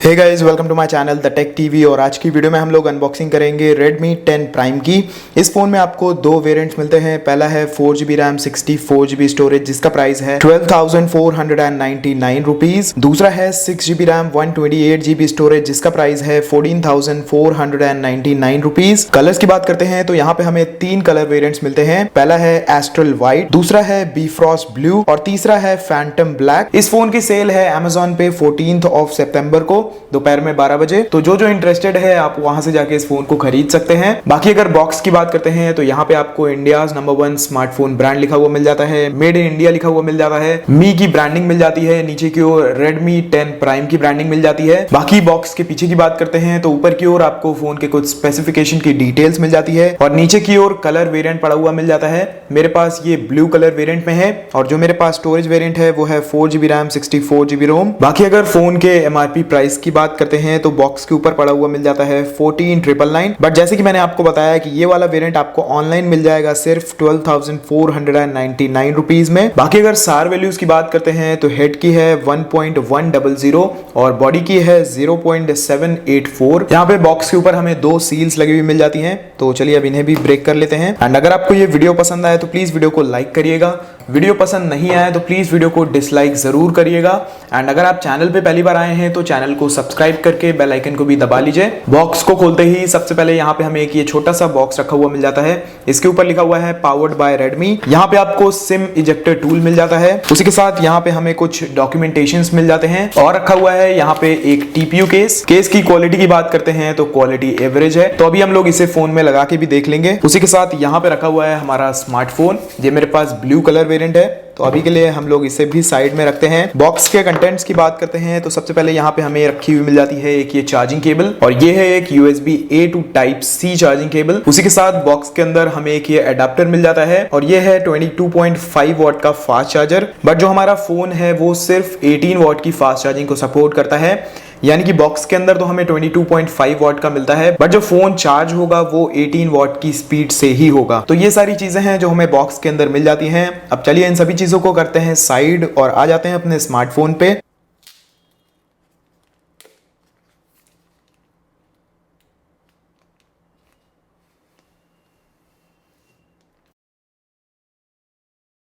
Hey guys, welcome to my channel the tech TV. और आज की वीडियो में हम लोग अनबॉक्सिंग करेंगे Redmi 10 Prime की। इस फोन में आपको दो वेरिएंट्स मिलते हैं। पहला है 4GB रैम 64GB स्टोरेज जिसका प्राइस है 12,499 रुपीज। दूसरा है 6GB रैम 128GB स्टोरेज जिसका प्राइस है 14,499 रुपीज। कलर्स की बात करते हैं तो यहाँ पे हमें तीन कलर वेरिएंट्स मिलते हैं। पहला है एस्ट्रल व्हाइट, दूसरा है बीफ्रॉस्ट ब्लू और तीसरा है फैंटम ब्लैक। इस फोन की सेल है Amazon पे 14 सितंबर को दोपहर में 12 बजे। तो जो इंटरेस्टेड है आप वहां से जाके इस फोन को खरीद सकते हैं। बाकी अगर बॉक्स की बात करते हैं तो यहाँ पे आपको इंडियाज नंबर 1 स्मार्टफोन ब्रांड लिखा हुआ मिल जाता है, मेड इन इंडिया लिखा हुआ मिल जाता है, मी की ब्रांडिंग मिल जाती है, नीचे की ओर Redmi 10 Prime की ब्रांडिंग मिल जाती है। बाकी बॉक्स के पीछे की बात करते हैं तो ऊपर की ओर आपको फोन के कुछ स्पेसिफिकेशन की डिटेल्स मिल जाती है और नीचे की ओर कलर वेरिएंट पड़ा हुआ मिल जाता है। मेरे पास ये ब्लू कलर वेरिएंट में है और जो मेरे पास स्टोरेज वेरिएंट है वो है 4GB रैम 64GB रोम। बाकी अगर फोन के MRP प्राइस की बात करते हैं तो बॉक्स के ऊपर पड़ा हुआ मिल जाता है 14,999। बट जैसे कि मैंने आपको बताया कि ये वाला वेरिएंट आपको ऑनलाइन मिल जाएगा सिर्फ 12,499 रुपीज में। बाकी अगर सार वैल्यूज की बात करते हैं तो हेड की है 1.100 और बॉडी की है 0.784। यहाँ पे बॉक्स के ऊपर हमें दो सील्स लगी हुई मिल जाती हैं। तो चलिए अब इन्हें भी ब्रेक कर लेते हैं। एंड अगर आपको ये वीडियो पसंद आए तो प्लीज वीडियो को लाइक करिएगा, वीडियो पसंद नहीं आए तो प्लीज वीडियो को डिसलाइक जरूर करिएगा। एंड अगर आप चैनल पे पहली बार आए हैं तो चैनल को सब्सक्राइब करके बेल आइकन को भी दबा लीजिए। बॉक्स को खोलते ही सबसे पहले यहाँ पे हमें एक ये छोटा सा बॉक्स रखा हुआ मिल जाता है। इसके ऊपर लिखा हुआ है पावर्ड बाय Redmi। यहाँ पे आपको सिम इजेक्टर टूल मिल जाता है। उसी के साथ यहाँ पे हमें कुछ डॉक्यूमेंटेशंस मिल जाते हैं और रखा हुआ है यहाँ पे एक TPU केस। केस की क्वालिटी की बात करते हैं तो क्वालिटी एवरेज है। तो अभी हम लोग इसे फोन में लगा के भी देख लेंगे। उसी के साथ यहाँ पे रखा हुआ है हमारा स्मार्टफोन। ये मेरे पास ब्लू कलर वेरिएंट है तो अभी के लिए हम लोग इसे भी साइड में रखते हैं। बॉक्स के कंटेंट्स की बात करते हैं तो सबसे पहले यहाँ पे हमें रखी हुई मिल जाती है एक ये चार्जिंग केबल और ये है एक USB A to Type C charging cable. उसी के साथ बॉक्स के अंदर हमें एक ये अडेप्टर मिल जाता है और ये है 22.5 वॉट का फास्ट चार्जर। बट जो हमारा फोन है वो सिर्फ 18 वॉट की फास्ट चार्जिंग को सपोर्ट करता है। यानी कि बॉक्स के अंदर तो हमें 22.5 वॉट का मिलता है बट जो फोन चार्ज होगा वो 18 वॉट की स्पीड से ही होगा। तो ये सारी चीजें हैं जो हमें बॉक्स के अंदर मिल जाती हैं। अब चलिए इन सभी चीजों को करते हैं साइड और आ जाते हैं अपने स्मार्टफोन पे।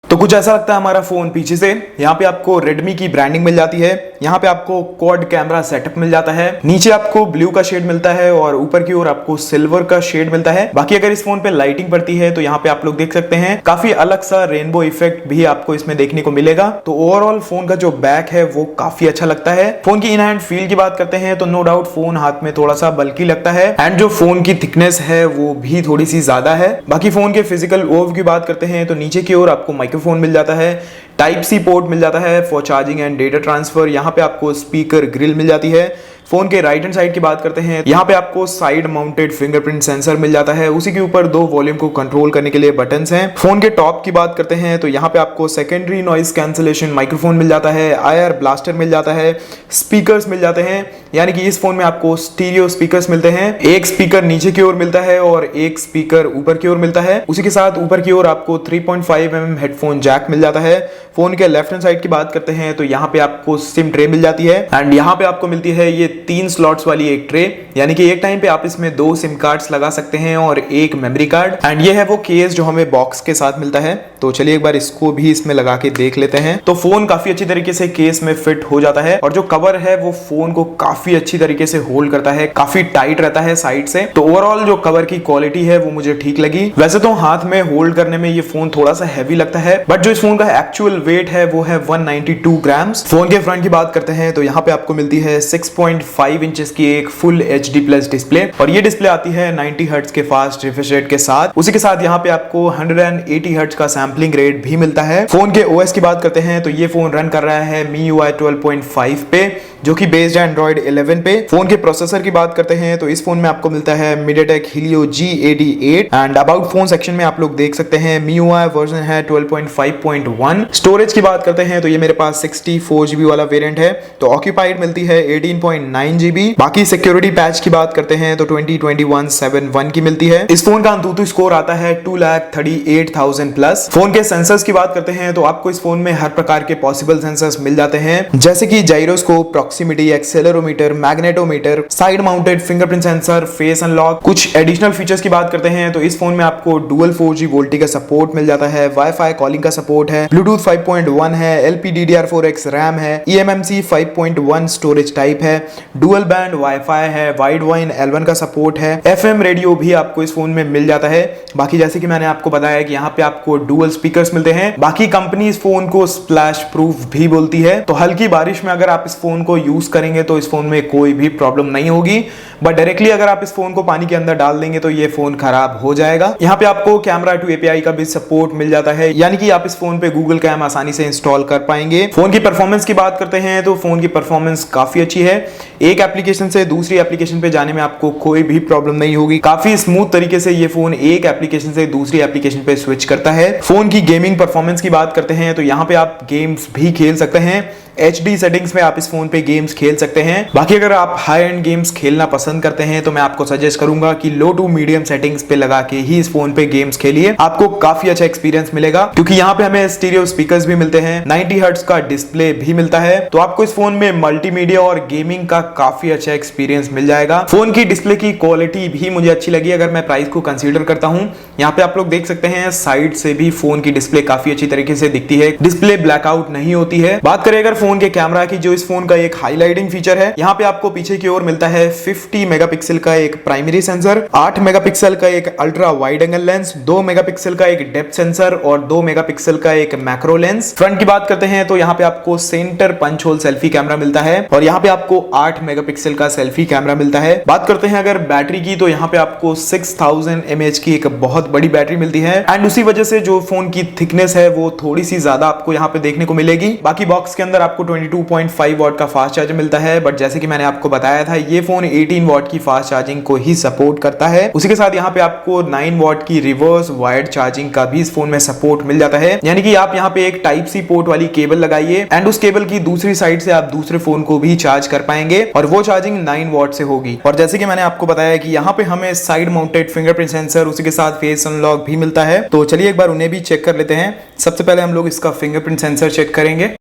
तो कुछ ऐसा लगता है हमारा फोन पीछे से। यहाँ पे आपको Redmi की ब्रांडिंग मिल जाती है। यहाँ पे आपको क्वाड कैमरा सेटअप मिल जाता है। नीचे आपको ब्लू का शेड मिलता है और ऊपर की ओर आपको सिल्वर का शेड मिलता है। बाकी अगर इस फोन पे लाइटिंग पड़ती है तो यहाँ पे आप लोग देख सकते हैं काफी अलग सा रेनबो इफेक्ट भी आपको इसमें देखने को मिलेगा। तो ओवरऑल फोन का जो बैक है वो काफी अच्छा लगता है। फोन की इन हैंड फील की बात करते हैं तो नो डाउट फोन हाथ में थोड़ा सा बल्कि लगता है एंड जो फोन की थिकनेस है वो भी थोड़ी सी ज्यादा है। बाकी फोन के फिजिकल ओवरव्यू की बात करते हैं तो नीचे की ओर आपको माइक्रोफोन मिल जाता है, टाइप सी पोर्ट मिल जाता है for charging and data transfer. यहाँ पे आपको स्पीकर ग्रिल मिल जाती है। फोन के राइट हैंड साइड की बात करते हैं यहाँ पे आपको साइड माउंटेड फिंगरप्रिंट सेंसर मिल जाता है। उसी के ऊपर दो वॉल्यूम को कंट्रोल करने के लिए बटन्स हैं। फोन के टॉप की बात करते हैं तो यहाँ पे आपको सेकेंडरी नॉइज कैंसिलेशन माइक्रोफोन मिल जाता है, IR ब्लास्टर मिल जाता है, स्पीकर्स मिल जाते हैं। यानी कि इस फोन में आपको स्टीरियो स्पीकर्स मिलते हैं। एक स्पीकर नीचे की ओर मिलता है और एक स्पीकर ऊपर की ओर मिलता है। उसी के साथ ऊपर की ओर आपको 3.5mm हेडफोन जैक मिल जाता है। फोन के लेफ्ट हैंड साइड की बात करते हैं तो यहाँ पे आपको सिम ट्रे मिल जाती है एंड यहाँ पे आपको मिलती है ये 3 स्लॉट्स वाली एक ट्रे। यानी कि एक टाइम पे आप इसमें 2 सिम कार्ड्स लगा सकते हैं और एक मेमोरी कार्ड। एंड ये है वो केस जो हमें बॉक्स के साथ मिलता है। तो चलिए एक बार इसको भी इसमें लगा के देख लेते हैं। तो फोन काफी अच्छी तरीके से केस में फिट हो जाता है और जो कवर है वो फोन को काफी अच्छी तरीके से होल्ड करता है, काफी टाइट रहता है साइड से। तो ओवरऑल जो कवर की क्वालिटी है वो मुझे ठीक लगी। वैसे तो हाथ में होल्ड करने में ये फोन थोड़ा सा हैवी लगता है बट जो इस फोन का एक्चुअल वेट है वो है 192 ग्राम्स। फोन के फ्रंट की बात करते हैं तो यहाँ पे आपको मिलती है 6.5 इंचेस की एक फुल HD प्लस डिस्प्ले और ये डिस्प्ले आती है 90 हर्ट्ज के फास्ट रिफ्रेश रेट के साथ। उसी के साथ यहाँ पे आपको 180 हर्ट्ज का सैम्पलिंग रेट भी मिलता है। फोन के OS की बात करते हैं तो ये फोन रन कर रहा है MIUI 12.5 पे जो कि बेस्ड है Android 11 पे। फोन के प्रोसेसर की बात करते हैं तो इस फोन में आपको मिलता है MediaTek Helio G88 and about phone section में आप लोग देख सकते हैं MIUI वर्जन है 12.5.1। स्टोरेज की बात करते हैं तो ये मेरे पास 64GB वाला वेरिएंट है। तो ऑक्यूपाइड मिलती है 18.9GB। बाकी सिक्योरिटी पैच की बात करते हैं तो 2021-7.1 की मिलती है। इस फोन का अंतुतु स्कोर आता है 2,38,000 प्लस। फोन के सेंसर्स की बात करते हैं तो आपको इस फोन में हर प्रकार के पॉसिबल सेंसर्स मिल जाते हैं जैसे कि gyroscope, proximity, accelerometer, accelerometer, magnetometer, side mounted fingerprint sensor, face unlock. कुछ एडिशनल फीचर्स की बात करते हैं तो इस फोन में आपको डुअल 4G वोल्टी का सपोर्ट मिल जाता है, वाईफाई कॉलिंग का सपोर्ट है, ब्लूटूथ 5.1 है, LPDDR4X रैम है, eMMC 5.1 स्टोरेज टाइप है, डुअल बैंड वाईफाई है, वाइड वाइन L1 का सपोर्ट है, FM रेडियो भी आपको इस फोन में मिल जाता है। बाकी जैसे कि मैंने आपको बताया कि यहाँ पे आपको डुअल स्पीकर्स मिलते हैं। बाकी कंपनी इस फोन को स्प्लैश प्रूफ भी बोलती है, तो हल्की बारिश में अगर आप इस फोन को यूज करेंगे तो इस फोन में कोई भी प्रॉब्लम नहीं होगी, बट डायरेक्टली अगर आप इस फोन को पानी के अंदर डाल देंगे तो ये फोन खराब हो जाएगा। यहाँ पे आपको कैमरा टू API का भी सपोर्ट मिल जाता है, यानी कि आप इस फोन पे गूगल कैम आसानी से इंस्टॉल कर पाएंगे। फोन की परफॉर्मेंस की बात करते हैं तो फोन की परफॉर्मेंस काफी अच्छी है। एक एप्लीकेशन से दूसरी एप्लीकेशन पे जाने में आपको कोई भी प्रॉब्लम नहीं होगी। काफी स्मूथ तरीके से ये फोन एक एप्लीकेशन से दूसरी एप्लीकेशन पे स्विच करता है। फोन की गेमिंग परफॉर्मेंस की बात करते हैं तो यहाँ पे आप गेम्स भी खेल सकते हैं। HD सेटिंग्स में आप इस फोन पे गेम्स खेल सकते हैं। बाकी अगर आप हाई एंड गेम्स खेलना पसंद करते हैं तो मैं आपको सजेस्ट करूंगा कि लो टू मीडियम सेटिंग्स पे लगा के ही इस फोन पे गेम्स खेलिए, आपको काफी अच्छा एक्सपीरियंस मिलेगा, क्योंकि यहाँ पे हमें स्टीरियो स्पीकर्स भी मिलते हैं, 90 हर्ट्ज का डिस्प्ले भी मिलता है, तो आपको इस फोन में मल्टीमीडिया और गेमिंग का काफी अच्छा एक्सपीरियंस मिल जाएगा। फोन की डिस्प्ले की क्वालिटी भी मुझे अच्छी लगी अगर मैं प्राइस को कंसीडर करता हूँ। यहाँ पे आप लोग देख सकते हैं साइड से भी फोन की डिस्प्ले काफी अच्छी तरीके से दिखती है, डिस्प्ले ब्लैकआउट नहीं होती है। बात करें अगर फोन के कैमरा की, जो इस फोन का एक हाईलाइटिंग फीचर है, यहाँ पे आपको पीछे की ओर मिलता है 50 मेगापिक्सल का एक प्राइमरी सेंसर, 8 मेगापिक्सल का एक ultra wide angle lens, 2 megapixel का एक डेप्थ सेंसर और 2 मेगापिक्सल का एक मैक्रो लेंस। फ्रंट की बात करते हैं तो यहाँ पे आपको centre punch hole selfie camera मिलता है और यहाँ पे आपको 8 मेगापिक्सल का सेल्फी कैमरा मिलता है। बात करते हैं अगर बैटरी की, तो यहाँ पे आपको 6000 mAh की एक बहुत बड़ी बैटरी मिलती है एंड उसी वजह से जो फोन की थिकनेस है वो थोड़ी सी ज्यादा आपको यहाँ पे देखने को मिलेगी। बाकी बॉक्स के अंदर आपको 22.5 वॉट का फास्ट चार्जर मिलता है, बट जैसे कि मैंने आपको बताया था ये फोन 18 वॉट की फास्ट चार्जिंग को ही सपोर्ट करता है। उसी के साथ यहाँ पे आपको 9 वॉट की रिवर्स वायर्ड चार्जिंग का भी इस फोन में सपोर्ट मिल जाता है, यानी कि आप यहाँ पे एक टाइप सी पोर्ट वाली केबल लगाइए एंड उस केबल की दूसरी साइड से आप दूसरे फोन को भी चार्ज कर पाएंगे और वो चार्जिंग 9 वॉट से होगी। और जैसे कि मैंने आपको बताया कि यहाँ पे हमें साइड माउंटेड फिंगरप्रिंट सेंसर, उसी के साथ फेस अनलॉक भी मिलता है, तो चलिए एक बार उन्हें भी चेक कर लेते हैं। सबसे पहले हम लोग इसका फिंगरप्रिंट सेंसर चेक करेंगे।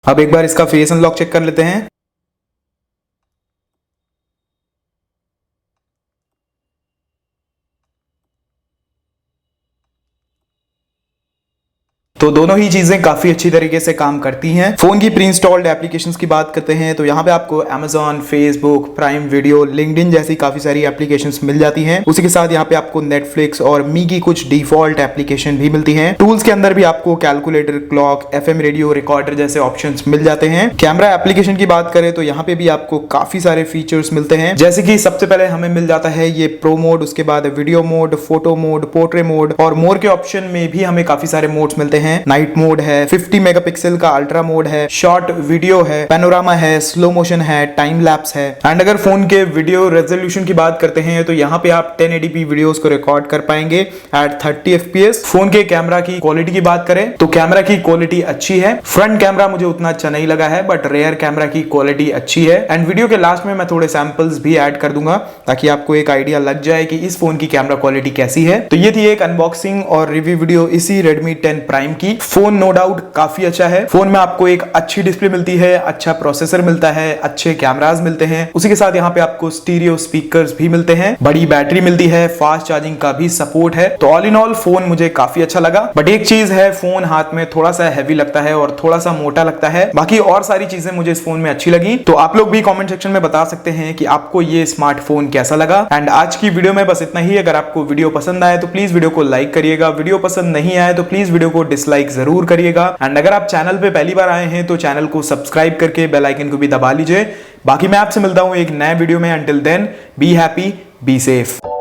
अब एक बार इसका फेस अनलॉक चेक कर लेते हैं। तो दोनों ही चीजें काफी अच्छी तरीके से काम करती हैं। फोन की प्री इंस्टॉल्ड एप्लीकेशंस की बात करते हैं तो यहाँ पे आपको Amazon, Facebook, prime video, LinkedIn जैसी काफी सारी एप्लीकेशंस मिल जाती हैं। उसी के साथ यहाँ पे आपको Netflix और मी की कुछ डिफॉल्ट एप्लीकेशन भी मिलती हैं। टूल्स के अंदर भी आपको calculator, clock, FM radio, recorder जैसे ऑप्शंस मिल जाते हैं। कैमरा एप्लीकेशन की बात करें तो यहाँ पे भी आपको काफी सारे फीचर्स मिलते हैं, जैसे कि सबसे पहले हमें मिल जाता है ये प्रो मोड, उसके बाद video mode, photo mode, portrait mode और मोर के ऑप्शन में भी हमें काफी सारे मोड्स मिलते हैं। नाइट मोड है, 50 मेगापिक्सल का अल्ट्रा मोड है, शॉर्ट वीडियो है, पैनोरामा है, स्लो मोशन है, टाइम लैप्स है। एंड अगर फोन के वीडियो रेजोल्यूशन की बात करते हैं तो यहाँ पे आप 1080p वीडियोस को रिकॉर्ड कर पाएंगे एट 30 fps। फोन के कैमरा की क्वालिटी की बात करें तो कैमरा की क्वालिटी अच्छी है। फ्रंट कैमरा मुझे उतना अच्छा नहीं लगा है, बट रेयर कैमरा की क्वालिटी अच्छी है। एंड वीडियो के लास्ट में मैं थोड़े सैंपल्स भी ऐड कर दूंगा ताकि आपको एक आइडिया लग जाए कि इस फोन की कैमरा क्वालिटी कैसी है। तो ये थी एक अनबॉक्सिंग और रिव्यू वीडियो इसी Redmi 10 Prime की। फोन नो डाउट काफी अच्छा है। फोन में आपको एक अच्छी डिस्प्ले मिलती है, अच्छा प्रोसेसर मिलता है, अच्छे कैमरास मिलते हैं, उसी के साथ यहाँ पे आपको स्टीरियो स्पीकर्स भी मिलते हैं, बड़ी बैटरी मिलती है, फास्ट चार्जिंग का भी सपोर्ट है। तो ऑल इन ऑल फोन मुझे काफी अच्छा लगा, बट एक चीज है, फोन हाथ में थोड़ा सा हैवी लगता है और थोड़ा सा मोटा लगता है। बाकी और सारी चीजें मुझे इस फोन में अच्छी लगी। तो आप लोग भी कमेंट सेक्शन में बता सकते हैं कि आपको ये स्मार्टफोन कैसा लगा। एंड आज की वीडियो में बस इतना ही। अगर आपको वीडियो पसंद आए तो प्लीज वीडियो को लाइक करिएगा, वीडियो पसंद नहीं आए तो प्लीज वीडियो को डिसलाइक जरूर करिएगा। एंड अगर आप चैनल पे पहली बार आए हैं तो चैनल को सब्सक्राइब करके बेल आइकन को भी दबा लीजिए। बाकी मैं आपसे मिलता हूं एक नए वीडियो में। Until then be happy, be safe.